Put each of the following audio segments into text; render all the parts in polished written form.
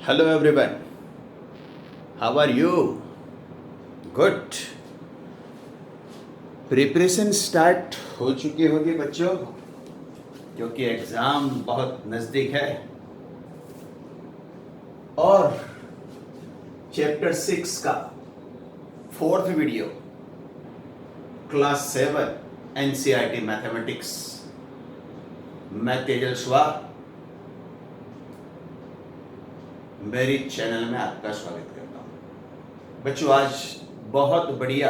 Hello everyone. How are you? Good. Preparation start हो चुकी होगी बच्चों, क्योंकि एग्जाम बहुत नज़दीक है और चैप्टर 6 का 4th video class 7 NCERT mathematics, मैं तेजल स्वाहा मेरी चैनल में आपका स्वागत करता हूँ। बच्चों, आज बहुत बढ़िया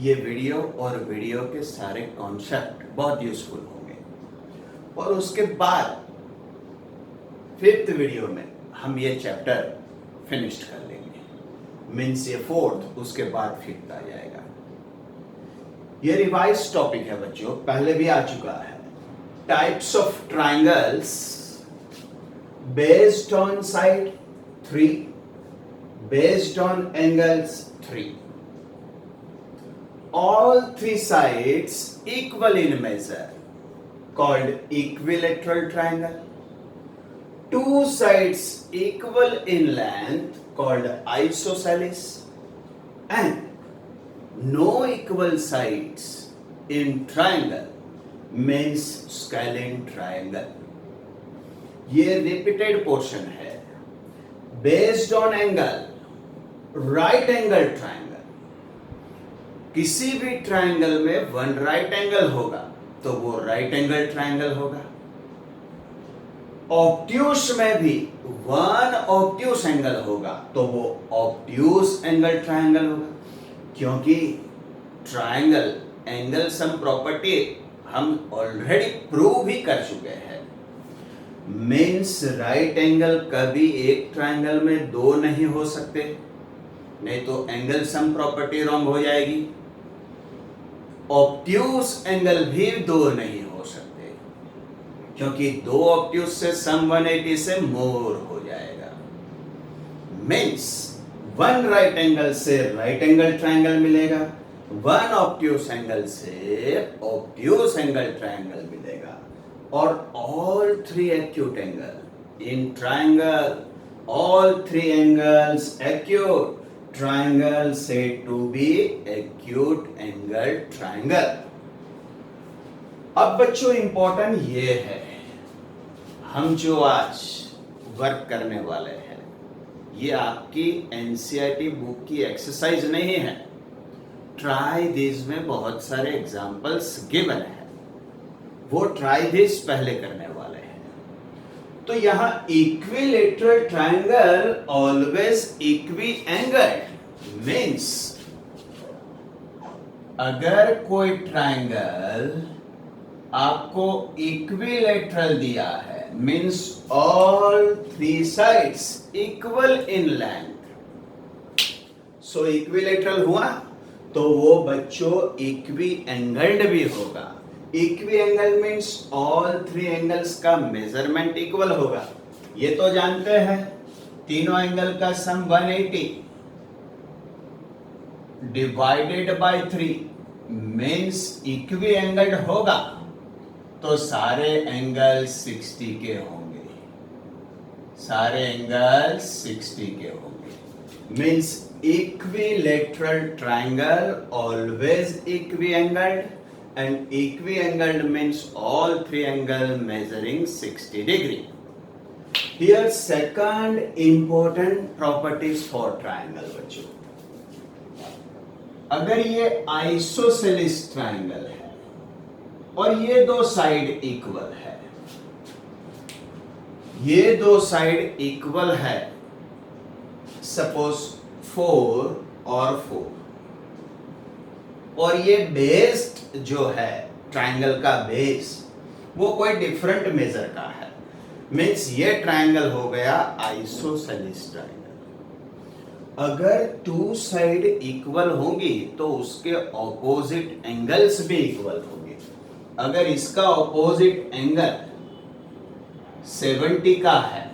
ये वीडियो और वीडियो के सारे कॉन्सेप्ट बहुत यूजफुल होंगे और उसके बाद 5th वीडियो में हम ये चैप्टर फिनिश्ड कर लेंगे। मीन्स ये 4th, उसके बाद 5th आ जाएगा। ये रिवाइज टॉपिक है बच्चों, पहले भी आ चुका है। Types of triangles based on side 3, based on angles 3. All three sides equal in measure called equilateral triangle. Two sides equal in length called isosceles, and no equal sides in triangle means scalene triangle. ये repeated portion है। Based on angle, right angle triangle. किसी भी triangle में one right angle होगा तो वो right angle triangle होगा। Obtuse में भी वन ऑब्ट्यूस एंगल होगा तो वो ऑब्ट्यूस एंगल ट्राइंगल होगा, क्योंकि ट्राइंगल एंगल सम प्रॉपर्टी हम ऑलरेडी प्रूव भी कर चुके हैं। मीन्स राइट एंगल कभी एक ट्राइंगल में दो नहीं हो सकते, नहीं तो एंगल सम प्रॉपर्टी रॉन्ग हो जाएगी। ऑब्ट्यूस एंगल भी दो नहीं हो सकते, क्योंकि दो ऑब्ट्यूस से सम 180 से मोर हो जाएगा। मीन्स वन राइट एंगल से राइट एंगल ट्राइंगल मिलेगा, वन ऑब्ट्यूस एंगल से ऑब्ट्यूस एंगल ट्राइंगल मिलेगा। और all three acute angle in triangle, all three angles acute, triangle said to be acute angle triangle. अब बच्चों इंपॉर्टेंट ये है, हम जो आज वर्क करने वाले हैं ये आपकी एनसीईआरटी बुक की एक्सरसाइज नहीं है। ट्राई दिस में बहुत सारे एग्जांपल्स गिवन है, वो ट्राई दिस पहले करने वाले हैं। तो यहां equilateral triangle always equi angle. Means अगर कोई ट्राइंगल आपको इक्विलेटरल दिया है, means all three sides equal in length, so equilateral हुआ तो वो बच्चों इक्वी एंगल्ड भी होगा। Equi angle means all three angles का मेजरमेंट इक्वल होगा, ये तो जानते हैं। तीनों एंगल का सम 180 divided by 3 means equi angled होगा, तो सारे एंगल 60 के होंगे, सारे एंगल 60 के होंगे। Means equilateral triangle always equi angled, and equiangled means all three angle measuring 60 degree. Here second important properties for triangle बच्चों, अगर ये आइसोसेलिस ट्राइंगल है और ये दो साइड इक्वल है, ये दो साइड इक्वल है, सपोज 4 और 4, और ये बेस्ड जो है ट्राइंगल का बेस वो कोई डिफरेंट मेजर का है, मीन्स ये ट्राइंगल हो गया आइसोसेलिस ट्राइंगल। अगर टू साइड इक्वल होंगी तो उसके ऑपोजिट एंगल्स भी इक्वल होंगे। अगर इसका ऑपोजिट एंगल 70 का है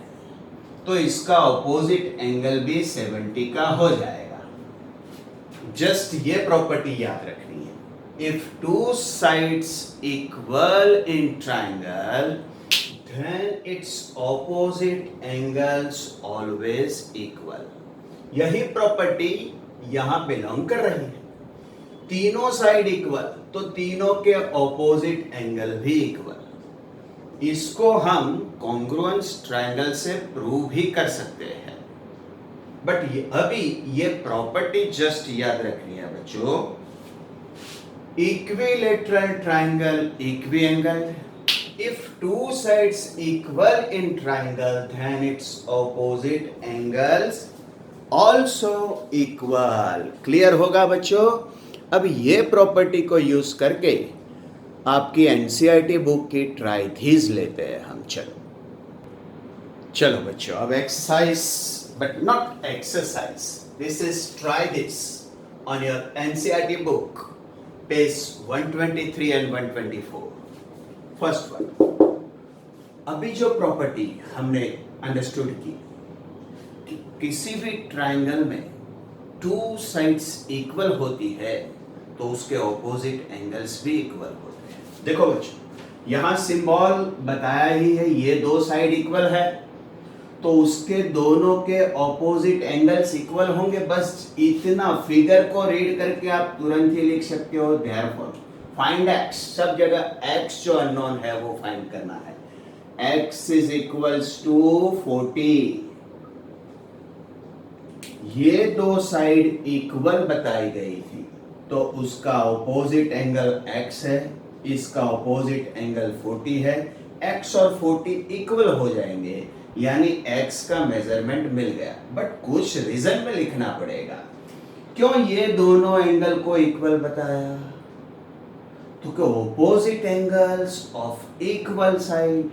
तो इसका ऑपोजिट एंगल भी 70 का हो जाएगा। जस्ट ये प्रॉपर्टी याद रखनी है। If two sides equal in triangle, then its opposite angles always equal. यही प्रॉपर्टी यहां बिलोंग कर रही है. तीनों साइड इक्वल तो तीनों के ऑपोजिट एंगल भी इक्वल. इसको हम कॉन्ग्रुएंस ट्रायंगल से प्रूव भी कर सकते हैं. बट अभी ये प्रॉपर्टी जस्ट याद रखनी है बच्चों. Equilateral triangle equi angle. If two sides equal in triangle, then its opposite angles also equal. Clear होगा बच्चों. अब ये प्रॉपर्टी को यूज करके आपकी एनसीईआरटी बुक की ट्राइथीज लेते हैं हम. चलो बच्चों, अब exercise, but not exercise, this is try this on your NCERT book, page 123 and 124. First one. अभी जो प्रॉपर्टी हमने अंडरस्टूड की कि किसी भी ट्रायंगल में टू साइड्स इक्वल होती है तो उसके ऑपोजिट एंगल्स भी इक्वल होते हैं. देखो बच्चों, यहां सिंबल बताया ही है, ये दो साइड इक्वल है तो उसके दोनों के ऑपोजिट एंगल्स इक्वल होंगे. बस इतना फिगर को रीड करके आप तुरंत ही लिख सकते हो. Therefore find x. सब जगह x जो अननोन है वो फाइंड करना है. x is equals to 40. ये दो साइड इक्वल बताई गई थी तो उसका ऑपोजिट एंगल x है, इसका ऑपोजिट एंगल 40 है. x और 40 इक्वल हो जाएंगे यानी x का मेजरमेंट मिल गया. बट कुछ रीजन में लिखना पड़ेगा. क्यों ये दोनों एंगल को इक्वल बताया? तो क्या opposite angles of equal side.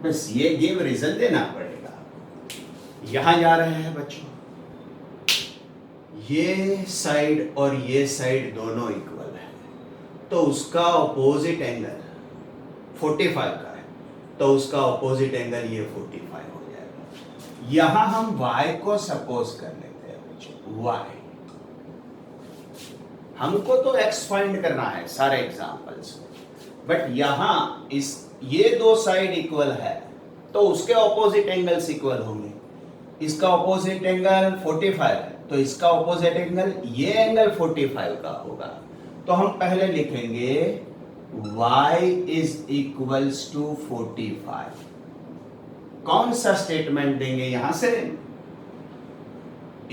बस ये गिव रीजन देना पड़ेगा. यहां जा रहे हैं बच्चों, ये साइड और ये साइड दोनों इक्वल है तो उसका ऑपोजिट एंगल 45 का है तो उसका ऑपोजिट एंगल ये 45 हो जाएगा. यहां हम y को सपोज कर लेते हैं बच्चों. y हमको तो x फाइंड करना है सारे एग्जांपल्स में. बट यहां इस ये दो साइड इक्वल है तो उसके ऑपोजिट एंगल्स इक्वल होंगे. इसका ऑपोजिट एंगल 45 है तो इसका ऑपोजिट एंगल ये एंगल 45 का होगा. तो हम पहले लिखेंगे y इज इक्वल्स टू 45. कौन सा स्टेटमेंट देंगे यहां से?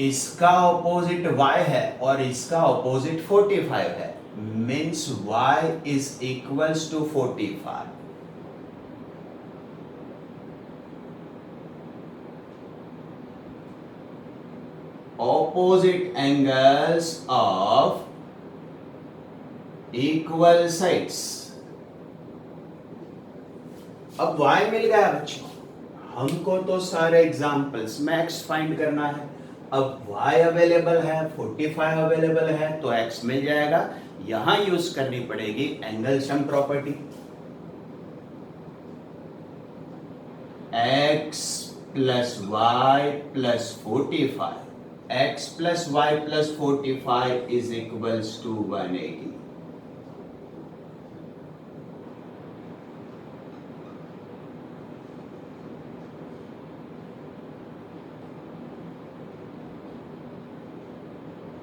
इसका ऑपोजिट y है और इसका ऑपोजिट 45 है. Means y is equals to 45. Opposite angles of equal sides. अब y मिल गया बच्चों. हमको तो सारे एग्जाम्पल्स में x फाइंड करना है. अब y अवेलेबल है, 45 अवेलेबल है तो x मिल जाएगा. यहां यूज करनी पड़ेगी angle sum property. x plus y plus 45. x plus y plus 45 is equals to 180.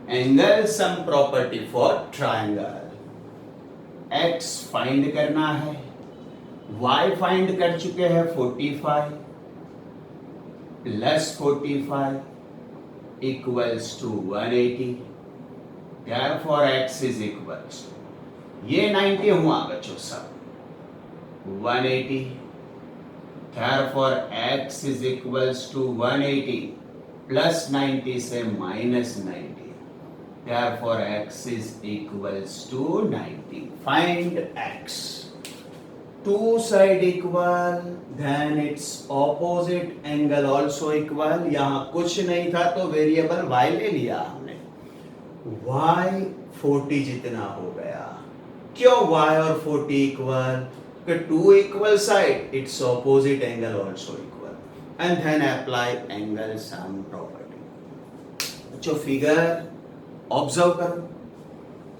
Angle sum property for triangle. x find करना है, y फाइंड कर चुके हैं 45 plus 45 equals to 180. Therefore x is equals to, ये 90 हुआ बच्चों सब, 180. Therefore x is equals to 180 plus 90 से minus 90. Therefore x is equals to 90. Find x. Two side equal, then its opposite angle also equal. यहाँ कुछ नहीं था तो वेरिएबल y ले लिया हमने. y 40 जितना हो गया. क्यों y और 40 equal? two equal side, its opposite angle also equal, and then apply angle sum property. बच्चों फिगर ऑब्जर्व करो,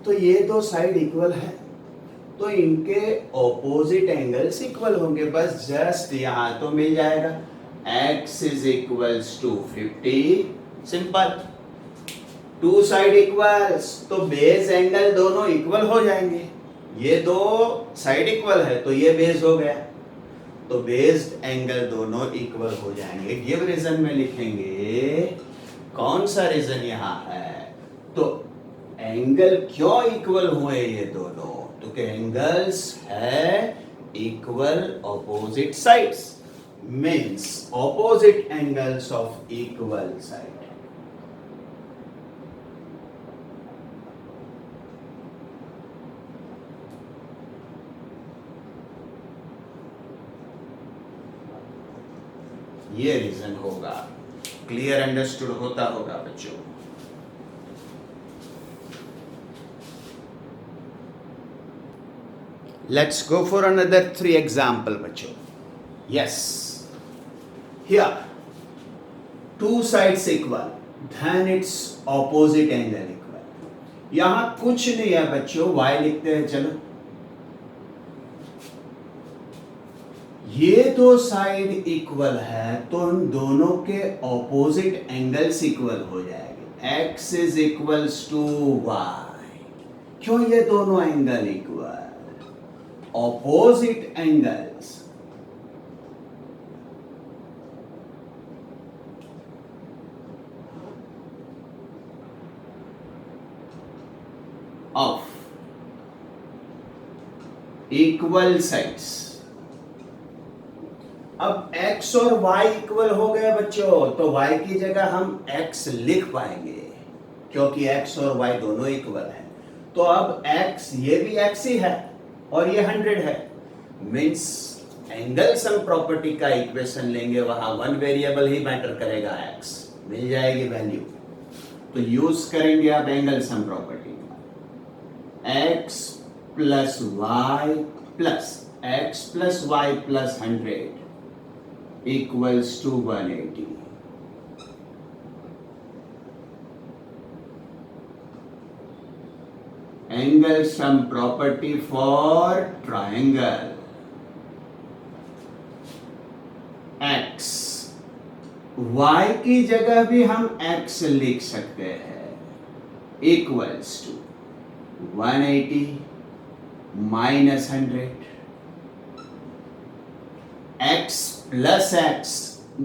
तो ये दो साइड इक्वल है, तो इनके ऑपोजिट एंगल्स इक्वल होंगे, बस जस्ट यहां तो मिल जाएगा x is equals to 50, simple, two side equals, तो बेस एंगल दोनों इक्वल हो जाएंगे, ये दो साइड इक्वल है तो ये बेस हो गया, तो बेस्ड एंगल दोनों इक्वल हो जाएंगे। गिव रीजन में लिखेंगे कौन सा रीजन यहाँ है, तो एंगल क्यों इक्वल हुए ये दोनों, तो के एंगल्स है equal opposite sides, means opposite angles of equal side. ये रीजन होगा, क्लियर अंडरस्टूड होता होगा बच्चों। Let's go for another 3 example बच्चों। Yes, here two sides equal, then it's opposite angle equal. यहां कुछ नहीं है बच्चों, y लिखते हैं, चलो ये दो साइड इक्वल है तो उन दोनों के ऑपोजिट एंगल्स इक्वल हो जाएंगे, x is equals to y। क्यों ये दोनों angle equal, opposite angles of equal sides. अब x और y इक्वल हो गए बच्चों, तो y की जगह हम x लिख पाएंगे क्योंकि x और y दोनों इक्वल हैं। तो अब x, ये भी x ही है और ये 100 है, मींस एंगल सम प्रॉपर्टी का इक्वेशन लेंगे, वहां वन वेरिएबल ही मैटर करेगा, x मिल जाएगी वैल्यू, तो यूज करेंगे आप angle sum property, x plus y plus 100 equals to 180. Angle sum property for triangle x, y की जगह भी हम x लिख सकते हैं, equals to 180 minus 100, x प्लस x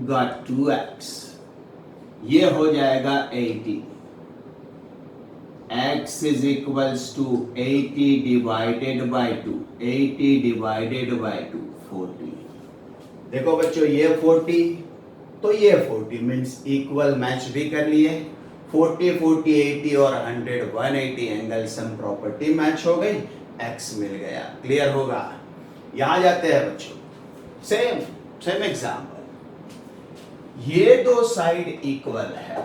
गॉट 2x, ये हो जाएगा 80, x is equals to 80 divided by 2, 80 divided by 2 40। देखो बच्चों ये 40 तो ये 40, मीन्स इक्वल मैच भी कर लिए, 40 40 80 और 100 180 एंगल सम प्रॉपर्टी मैच हो गई, x मिल गया, क्लियर होगा। यहां जाते हैं बच्चों, सेम एग्जाम्पल, ये दो साइड इक्वल है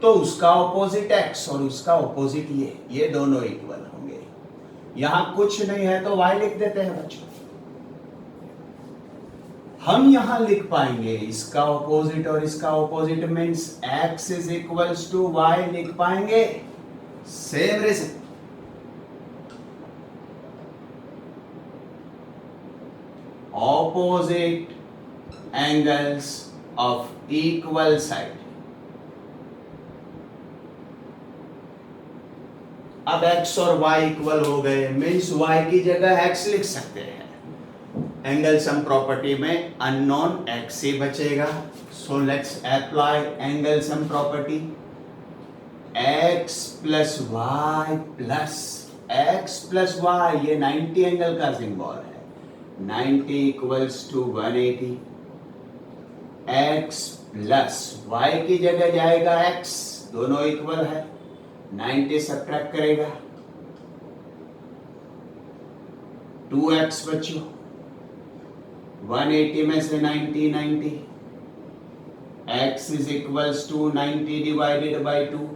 तो उसका ऑपोजिट x और उसका ऑपोजिट ये दोनों इक्वल होंगे, यहां कुछ नहीं है तो y लिख देते हैं बच्चों। हम यहां लिख पाएंगे इसका ऑपोजिट और इसका opposite, means x is equals to y लिख पाएंगे, same reason. Opposite angles of equal side। अब x और y इक्वल हो गए, मीन्स y की जगह x लिख सकते हैं, एंगल सम प्रॉपर्टी में अननोन x ही बचेगा, so let's apply angle sum property, x plus y, ये 90 एंगल का सिंबल है, 90 equals to 180, x plus y की जगह जाएगा x, दोनों इक्वल है, 90 सब्ट्रैक्ट करेगा, 2x बच्चों, 180 में से 90, x is equals to 90 divided by 2,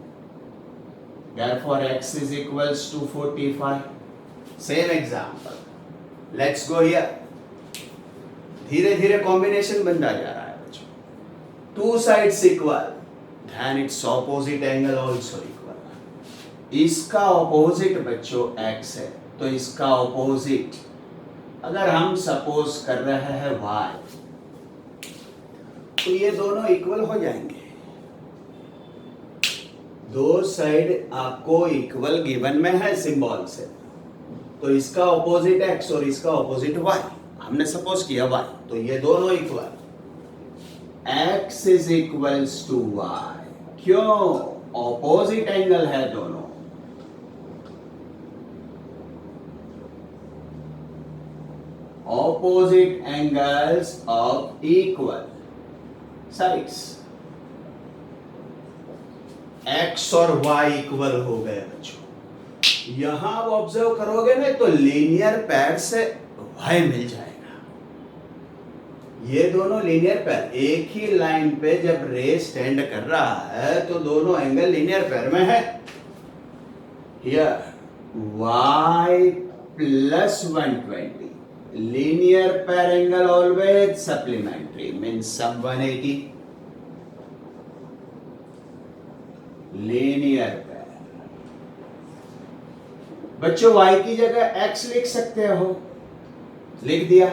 therefore x is equals to 45. Same example, let's go here. धीरे धीरे कॉम्बिनेशन बनता जा रहा है बच्चों। Two sides equal, then it's opposite angle also equal. इसका ऑपोजिट बच्चों x है, तो इसका ऑपोजिट अगर हम सपोज कर रहे हैं y, तो ये दोनों इक्वल हो जाएंगे। दो साइड आपको इक्वल गिवन में है सिंबल से, तो इसका ऑपोजिट x और इसका ऑपोजिट y हमने सपोज किया y, तो ये दोनों equal. x is equals to y, क्यों? ऑपोजिट एंगल है दोनों। Opposite angles of equal sides. x और y इक्वल हो गए बच्चों। यहां आप ऑब्जर्व करोगे ना, तो लीनियर पैर से y मिल जाएगा। ये दोनों लीनियर पैर एक ही लाइन पे जब रे स्टैंड कर रहा है, तो दोनों एंगल लीनियर पैर में है। Here y plus 120, linear pair angle always supplementary, means sub 180. Linear पैर। बच्चों y की जगह x लिख सकते हो, लिख दिया।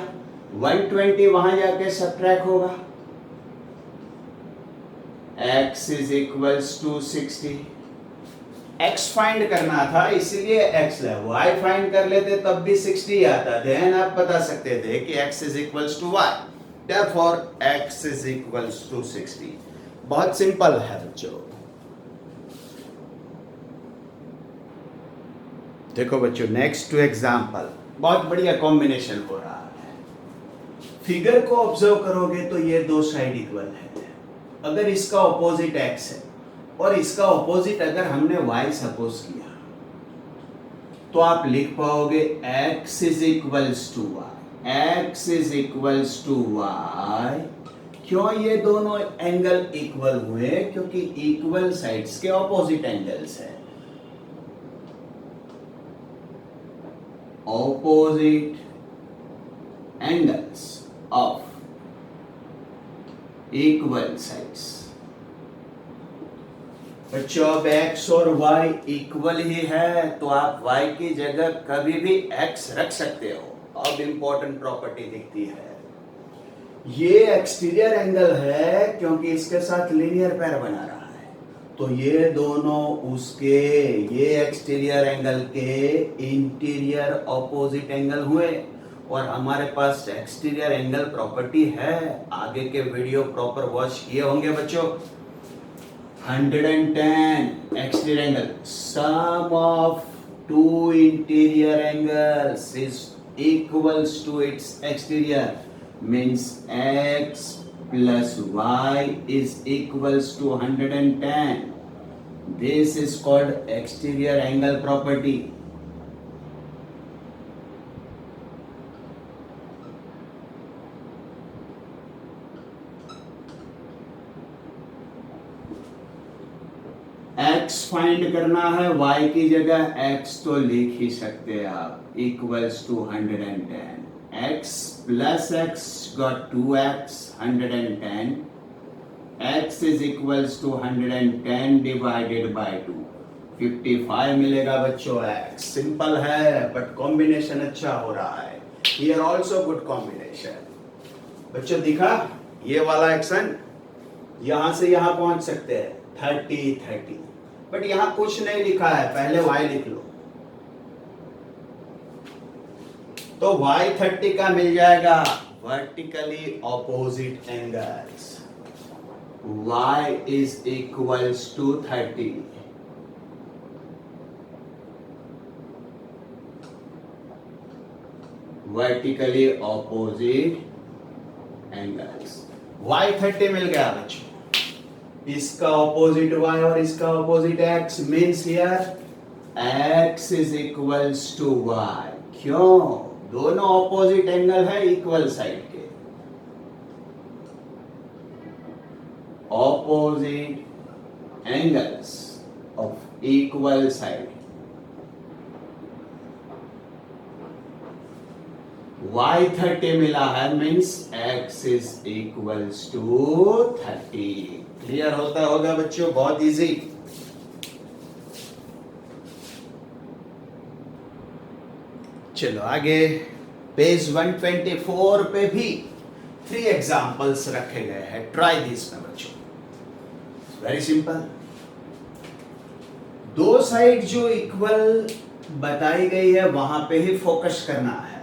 120 वहां जाके सब्ट्रैक्ट होगा। x is equals to 60। x find करना था, इसीलिए x ले। y फाइंड कर लेते तब भी 60 आता। देन आप बता सकते थे कि x is equals to y, therefore x is equals to 60। बहुत सिंपल है बच्चों। देखो बच्चों, नेक्स्ट टू एग्जाम्पल। बहुत बढ़िया कॉम्बिनेशन हो रहा है। फिगर को ऑब्जर्व करोगे तो ये दो साइड इक्वल है। अगर इसका ऑपोजिट x है और इसका ऑपोजिट अगर हमने y सपोज किया, तो आप लिख पाओगे x is equals to y। x is equals to y, क्यों? ये दोनों एंगल इक्वल हुए, क्योंकि इक्वल साइड्स के ऑपोजिट एंगल्स है। Opposite angles of equal sides. बच्चों अब x और y इक्वल ही है, तो आप y की जगह कभी भी x रख सकते हो। अब इंपॉर्टेंट प्रॉपर्टी दिखती है। ये एक्सटीरियर एंगल है, क्योंकि इसके साथ लीनियर पैर बना रहा है, तो ये दोनों उसके, ये एक्सटीरियर एंगल के इंटीरियर ऑपोजिट एंगल हुए। और हमारे पास एक्सटीरियर एंगल प्रॉपर्टी है, आगे के वीडियो प्रॉपर वॉच किए होंगे बच्चों। 110 exterior angle, sum of two interior angles is equals to its exterior, means x plus y is equals to 110. This is called exterior angle property. x find करना है, y की जगह x तो लिख ही सकते हैं आप, इक्वल्स टू 110। x प्लस x got 2x 110। x is equals to 110 divided by 2, 55 मिलेगा बच्चों x। सिंपल है बट कॉम्बिनेशन अच्छा हो रहा है। Here also good combination. बच्चों दिखा ये वाला एक्शन, यहां से यहां पहुंच सकते हैं 30, बट यहां कुछ नहीं लिखा है, पहले y लिख लो। तो y 30 का मिल जाएगा vertically opposite angles. y is equals to 30। Vertically opposite angles. y 30 मिल गया बच्चों। इसका ऑपोजिट y और इसका opposite x, means here x is equals to y। क्यों? दोनों ऑपोजिट एंगल है इक्वल साइड के। Opposite angles of equal side. y 30 मिला है, means x is equals to 30। Clear होता होगा बच्चों, बहुत इजी। चलो आगे, पेज 124 पे भी 3 एग्जाम्पल्स रखे गए हैं, ट्राई दिस में बच्चों। वेरी सिंपल, दो साइड जो इक्वल बताई गई है वहां पे ही फोकस करना है।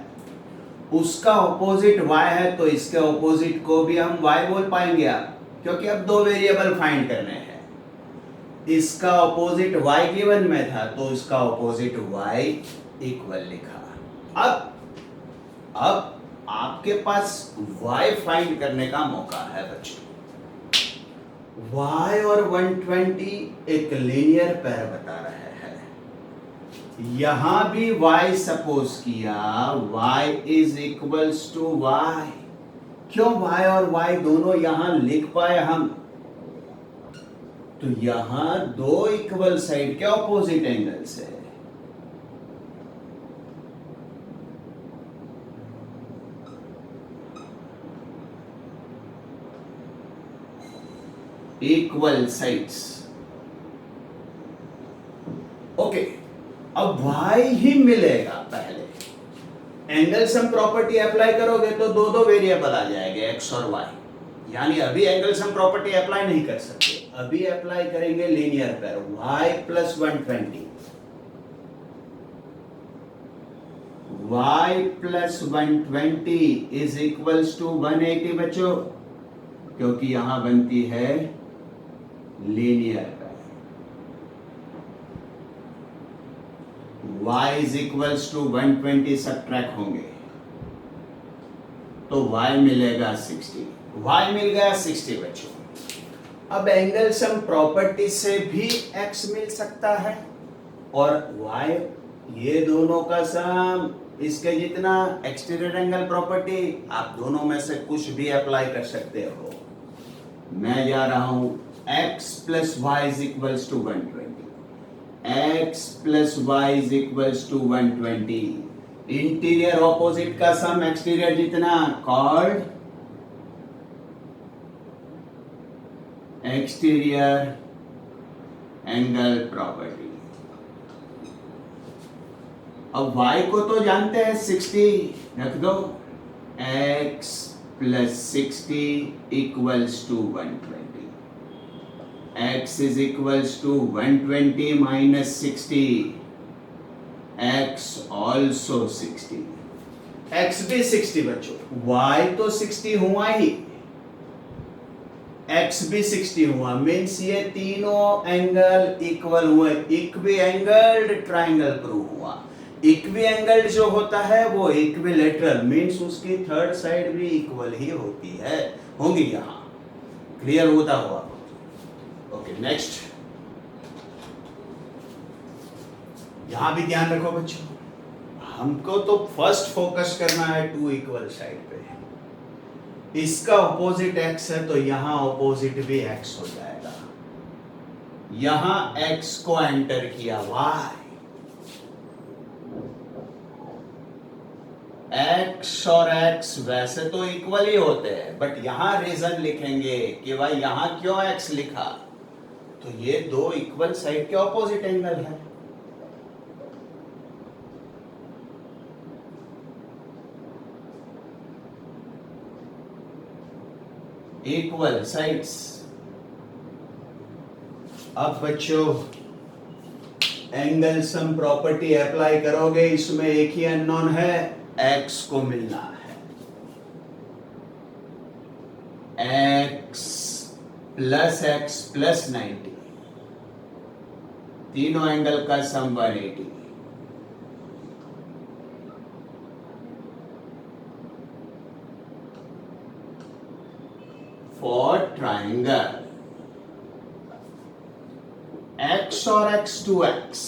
उसका ऑपोजिट y है तो इसके ऑपोजिट को भी हम y बोल पाएंगे आप, क्योंकि अब दो वेरिएबल फाइंड करने हैं। इसका ऑपोजिट y गिवन में था तो इसका ऑपोजिट y इक्वल लिखा। अब आपके पास y फाइंड करने का मौका है बच्चों। y और 120 एक लीनियर पेयर बता रहे हैं। यहां भी y सपोज किया, y is equals to y। क्यों y और y दोनों यहां लिख पाए हम? तो यहां दो इक्वल साइड के ऑपोजिट एंगल्स है। Equal sides, okay. अब y ही मिलेगा। पहले एंगल सम प्रॉपर्टी अप्लाई करोगे तो दो दो वेरिएबल आ जाएंगे, x और y। यानी अभी एंगल सम प्रॉपर्टी अप्लाई नहीं कर सकते, अभी अप्लाई करेंगे linear pair y plus 120। y plus 120 is equals to 180 बच्चों, क्योंकि यहां बनती है linear pair. y is equals to 120 subtract होंगे तो y मिलेगा 60। y मिल गया 60 बच्चों। अब एंगल सम प्रॉपर्टी से भी x मिल सकता है और y, ये दोनों का सम इसके जितना। एक्सटीरियर एंगल प्रॉपर्टी आप दोनों में से कुछ भी अप्लाई कर सकते हो। मैं जा रहा हूं x plus Y is equals to 120, x plus Y is equals to 120। Interior opposite का सम एक्सटीरियर जितना, कॉल्ड एक्सटीरियर एंगल प्रॉपर्टी। अब y को तो जानते हैं 60, रख दो, x plus 60 equals to 120। x is equals to 120 minus 60, x also 60। x भी 60 बच्चों, y तो 60 हुआ ही, x भी 60 हुआ, मीन्स ये तीनों एंगल इक्वल हुए। इक्वी एंगल्ड ट्राइंगल प्रूव हुआ। इक्वी एंगल्ड जो होता है वो इक्विलेटरल, मीन्स उसकी थर्ड साइड भी इक्वल ही होती है, होंगी यहां। क्लियर होता हुआ? Okay, next. यहां भी ध्यान रखो बच्चों, हमको तो फर्स्ट फोकस करना है टू इक्वल साइड पे। इसका ऑपोजिट x है तो यहां ऑपोजिट भी x हो जाएगा। यहां x को एंटर किया y, x और x वैसे तो इक्वल ही होते हैं, बट यहां रीजन लिखेंगे कि भाई यहां क्यों x लिखा, तो ये दो इक्वल साइड के ऑपोजिट एंगल है। Equal sides. अब बच्चों एंगल सम प्रॉपर्टी अप्लाई करोगे, इसमें एक ही अननोन है, x को मिलना है। x प्लस 90, तीनों एंगल का सम 180। फॉर ट्राइंगल x और x 2x,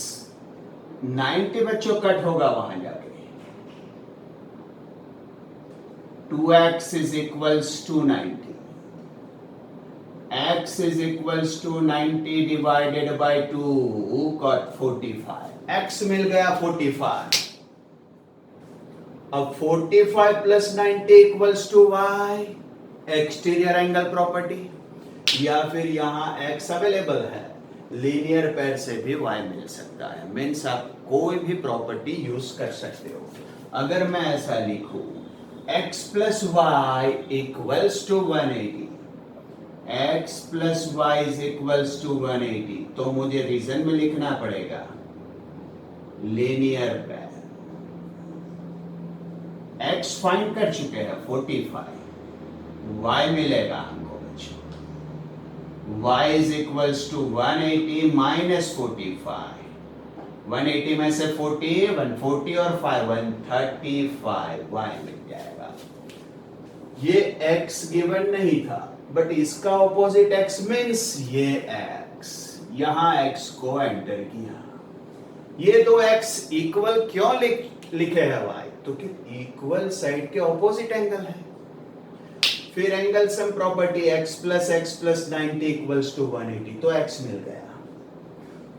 90 बच्चों कट होगा वहां जाके, 2x is equals to 90, x is equals to 90 divided by 2 got 45, x मिल गया 45। अब 45 plus 90 equals to Y, exterior angle property, या फिर यहां x अवेलेबल है, लीनियर पेयर से भी y मिल सकता है। मीन्स आप कोई भी प्रॉपर्टी यूज कर सकते हो। अगर मैं ऐसा लिखूं x plus Y equals to 180, x plus Y is equals to 180, तो मुझे रीजन में लिखना पड़ेगा लीनियर पेयर। x फाइंड कर चुके हैं 45, y मिलेगा हमको बच्चों y is equals to 180 minus 45, 180 में से 40, 140 और 5 135, y मिल जाएगा। ये x गिवन नहीं था, बट इसका ऑपोजिट x मीन्स ये x, यहां x को एंटर किया। ये दो x इक्वल क्यों लिखे है y, तो कि इक्वल साइड के ऑपोजिट एंगल है। फिर angle sum property x plus 90 equals to 180, तो x मिल गया।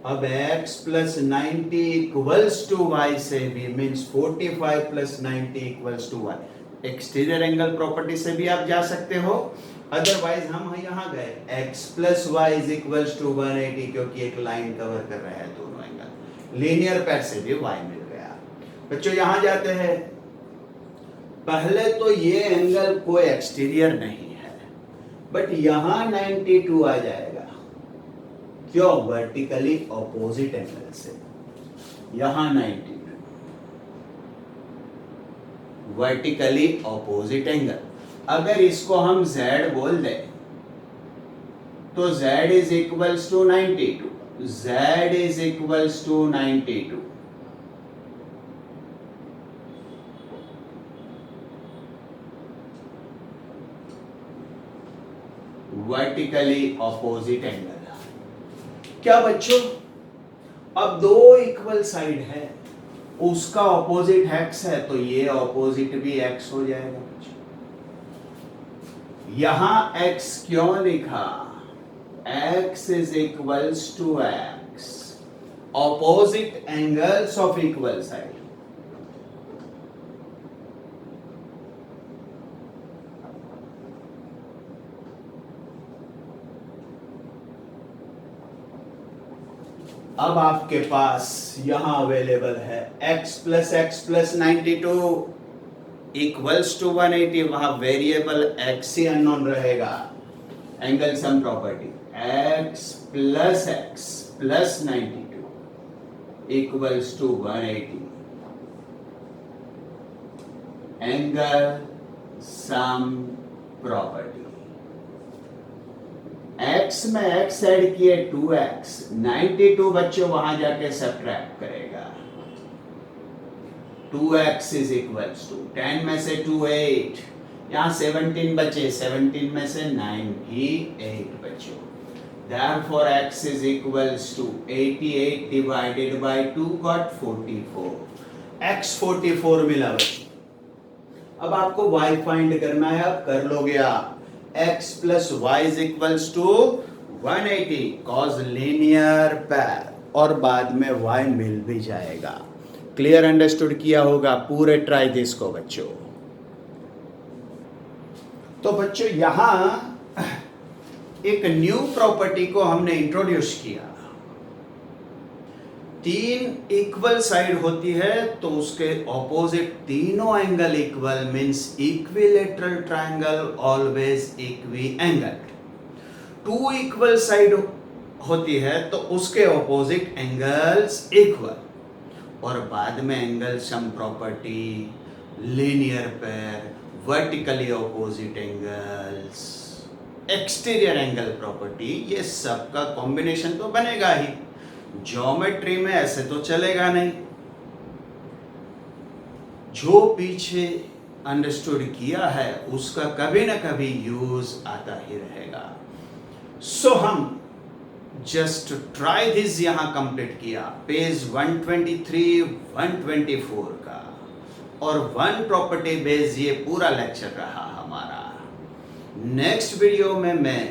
अब x plus 90 equals to y से भी means 45 plus 90 equals to y, exterior angle property से भी आप जा सकते हो। अदरवाइज हम यहां गए x plus Y is equals to 180, क्योंकि एक लाइन कवर कर रहा है दोनों एंगल। लीनियर पेयर से भी y मिल गया। बच्चों यहां जाते हैं, पहले तो ये एंगल कोई एक्सटीरियर नहीं है, बट यहां 92 आ जाएगा। क्यों? वर्टिकली ऑपोजिट एंगल से। यहां 92 वर्टिकली ऑपोजिट एंगल। अगर इसको हम z बोल दें तो z is equals to 92, z is equals to 92। Vertically opposite angle. क्या बच्चों? अब दो इक्वल साइड है, उसका ऑपोजिट x है, तो ये ऑपोजिट भी x हो जाएगा। यहां x क्यों लिखा? x is equals to x, opposite angles of equal side. अब आपके पास यहां अवेलेबल है x प्लस 92 इक्वल्स टू 180, वहां वेरिएबल x ही अननोन रहेगा। Angle sum property x plus 92 equals to 180, angle sum property. x में x ऐड किए 2x, 92 बच्चों वहां जाके सब्ट्रैक्ट करेगा। 2x इज इक्वल्स टू 10 में से 2 8, यहां 17 बचे, 17 में से 9 भी 8 बच्चों। Therefore x is equals to 88 divided by 2 got 44, x 44 मिला बच्चों। अब आपको y फाइंड करना है, अब कर लोगे आप। x plus Y is equals to 180 cause linear pair, और बाद में y मिल भी जाएगा। क्लियर अंडरस्टूड किया होगा? पूरे ट्राई दिस को बच्चों। तो बच्चों यहां एक न्यू प्रॉपर्टी को हमने इंट्रोड्यूस किया। तीन इक्वल साइड होती है तो उसके ऑपोजिट तीनों angle equal means equilateral triangle always equi angle. Two equal side होती है तो उसके ऑपोजिट एंगल्स इक्वल, और बाद में angle sum property, linear pair, vertically opposite angles, exterior angle property, ये सब का कॉम्बिनेशन तो बनेगा ही। ज्योमेट्री में ऐसे तो चलेगा नहीं। जो पीछे अंडरस्टूड किया है उसका कभी ना कभी यूज आता ही रहेगा। सो हम जस्ट ट्राई दिस यहां कंप्लीट किया, पेज 123 124 का, और वन प्रॉपर्टी बेस ये पूरा लेक्चर रहा हमारा। नेक्स्ट वीडियो में मैं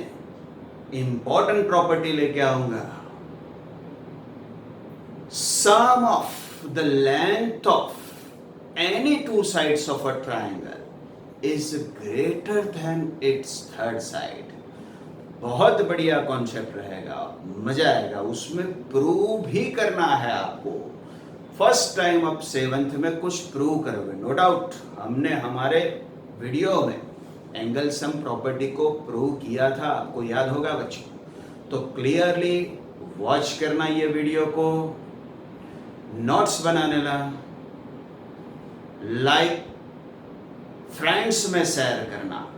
इंपॉर्टेंट प्रॉपर्टी लेके आऊंगा। Sum of the length of any two sides of a triangle is greater than its third side. बहुत बढ़िया कॉन्सेप्ट रहेगा, मजा आएगा, उसमें प्रूव भी करना है आपको। फर्स्ट टाइम आप 7th में कुछ प्रूव करोगे, नो डाउट। हमने हमारे वीडियो में एंगल सम प्रॉपर्टी को प्रूव किया था, आपको याद होगा बच्चों। तो क्लियरली वॉच करना ये वीडियो को, नोट्स बनाने ला, लाइक फ्रेंड्स में शेयर करना,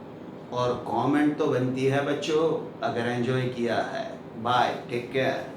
और कमेंट तो बनती है बच्चों अगर एंजॉय किया है। Bye, take care.